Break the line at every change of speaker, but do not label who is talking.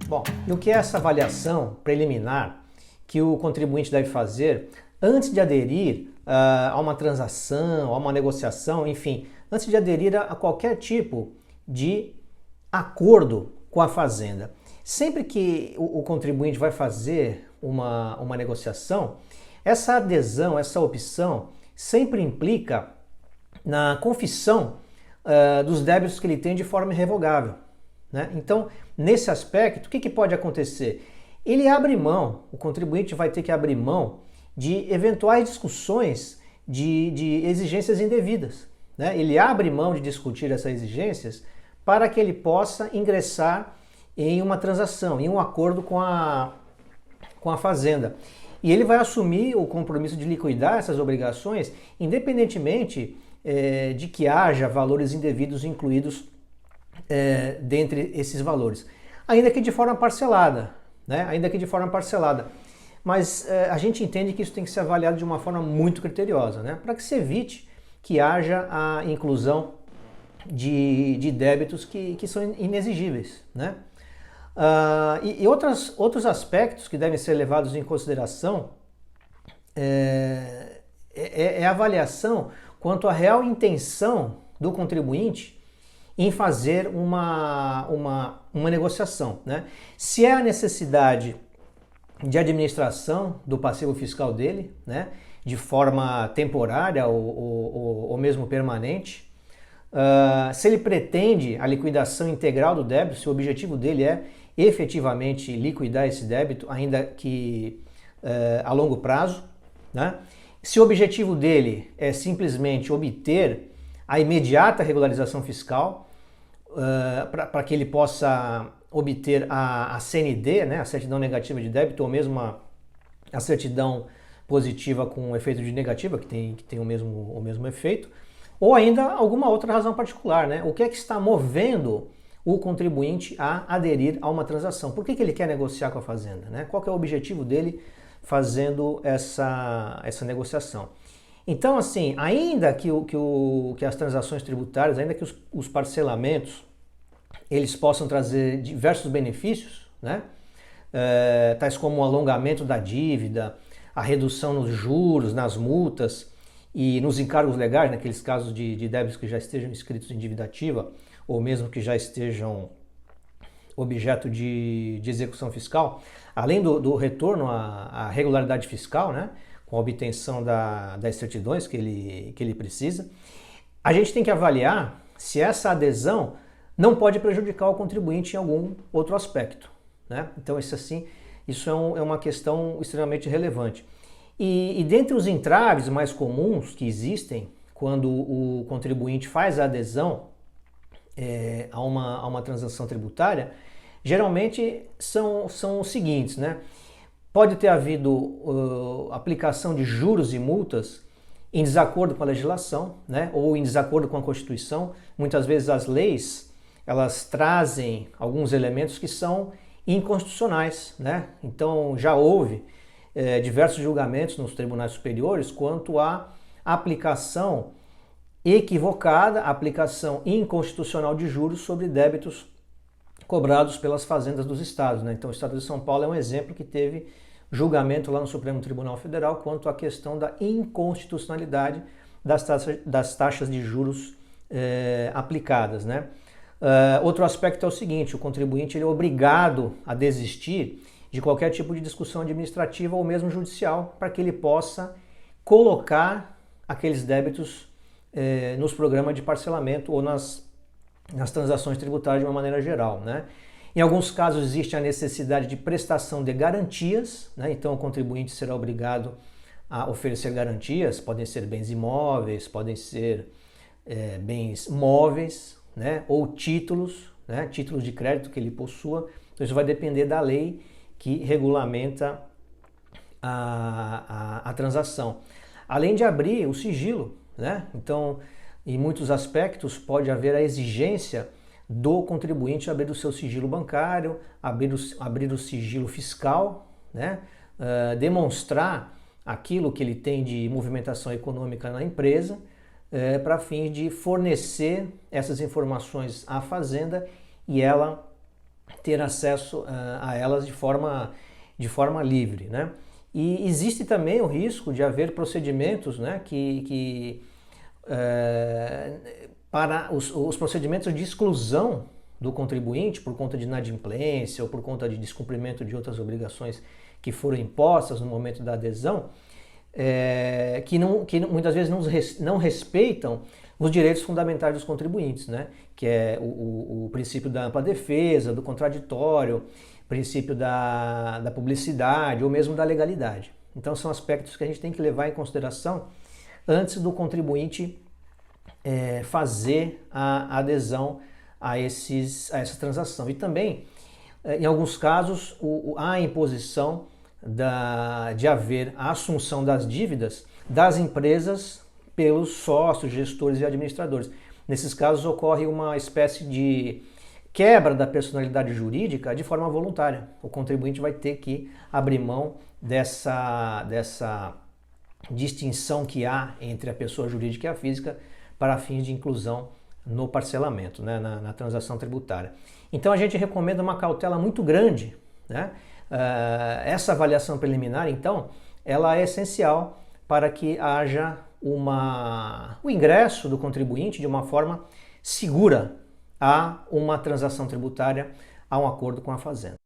Bom, e o que é essa avaliação preliminar que o contribuinte deve fazer antes de aderir a uma transação, a uma negociação, enfim, antes de aderir a qualquer tipo de acordo com a fazenda? Sempre que o contribuinte vai fazer uma negociação, essa adesão, essa opção, sempre implica na confissão dos débitos que ele tem de forma irrevogável, né? Então, nesse aspecto, o que pode acontecer? Ele abre mão, o contribuinte vai ter que abrir mão de eventuais discussões de exigências indevidas, né? Ele abre mão de discutir essas exigências para que ele possa ingressar em uma transação, em um acordo com a fazenda. E ele vai assumir o compromisso de liquidar essas obrigações, independentemente de que haja valores indevidos incluídos dentre esses valores. Ainda que de forma parcelada, né? Ainda que de forma parcelada. Mas a gente entende que isso tem que ser avaliado de uma forma muito criteriosa, né? Para que se evite que haja a inclusão de débitos que são inexigíveis, né? E outros aspectos que devem ser levados em consideração é a avaliação quanto à real intenção do contribuinte em fazer uma negociação, né? Se é a necessidade de administração do passivo fiscal dele, né, de forma temporária ou mesmo permanente, se ele pretende a liquidação integral do débito, se o objetivo dele é efetivamente liquidar esse débito, ainda que a longo prazo, né? Se o objetivo dele é simplesmente obter a imediata regularização fiscal, para que ele possa obter a CND, né, a certidão negativa de débito, ou mesmo a certidão positiva com efeito de negativa, que tem o mesmo efeito, ou ainda alguma outra razão particular, né? O que é que está movendo o contribuinte a aderir a uma transação? Por que ele quer negociar com a fazenda, né? Qual que é o objetivo dele fazendo essa negociação? Então, assim, ainda que as transações tributárias, ainda que os parcelamentos, eles possam trazer diversos benefícios, né? Tais como o alongamento da dívida, a redução nos juros, nas multas e nos encargos legais, naqueles casos de débitos que já estejam inscritos em dívida ativa ou mesmo que já estejam objeto de execução fiscal, além do retorno à regularidade fiscal, né, com a obtenção das certidões que ele precisa, a gente tem que avaliar se essa adesão não pode prejudicar o contribuinte em algum outro aspecto, né? Então isso é uma questão extremamente relevante. E dentre os entraves mais comuns que existem quando o contribuinte faz a adesão a uma transação tributária, geralmente são os seguintes, né? Pode ter havido aplicação de juros e multas em desacordo com a legislação, né? Ou em desacordo com a Constituição. Muitas vezes as leis elas trazem alguns elementos que são inconstitucionais, né? Então já houve diversos julgamentos nos tribunais superiores quanto à aplicação equivocada, aplicação inconstitucional de juros sobre débitos cobrados pelas fazendas dos estados, né? Então o estado de São Paulo é um exemplo que teve julgamento lá no Supremo Tribunal Federal quanto à questão da inconstitucionalidade das taxas de juros aplicadas, né? Outro aspecto é o seguinte: o contribuinte ele é obrigado a desistir de qualquer tipo de discussão administrativa ou mesmo judicial para que ele possa colocar aqueles débitos nos programas de parcelamento ou nas transações tributárias de uma maneira geral, né? Em alguns casos existe a necessidade de prestação de garantias, né? Então o contribuinte será obrigado a oferecer garantias, podem ser bens imóveis, podem ser bens móveis, né? Ou títulos, né? Títulos de crédito que ele possua. Então isso vai depender da lei que regulamenta a transação. Além de abrir o sigilo, né? Então, em muitos aspectos, pode haver a exigência do contribuinte abrir o seu sigilo bancário, abrir o sigilo fiscal, né? Demonstrar aquilo que ele tem de movimentação econômica na empresa, para fins de fornecer essas informações à fazenda e ela ter acesso a elas de forma livre, né? E existe também o risco de haver procedimentos, né, para os procedimentos de exclusão do contribuinte por conta de inadimplência ou por conta de descumprimento de outras obrigações que foram impostas no momento da adesão, que muitas vezes não respeitam os direitos fundamentais dos contribuintes, né? Que é o princípio da ampla defesa, do contraditório, princípio da publicidade ou mesmo da legalidade. Então são aspectos que a gente tem que levar em consideração antes do contribuinte fazer a adesão a essa transação. E também, em alguns casos, há a imposição de haver a assunção das dívidas das empresas pelos sócios, gestores e administradores. Nesses casos ocorre uma espécie de quebra da personalidade jurídica de forma voluntária. O contribuinte vai ter que abrir mão dessa distinção que há entre a pessoa jurídica e a física para fins de inclusão no parcelamento, né, na transação tributária. Então a gente recomenda uma cautela muito grande, né? Essa avaliação preliminar, então, ela é essencial para que haja o ingresso do contribuinte de uma forma segura a uma transação tributária, a um acordo com a Fazenda.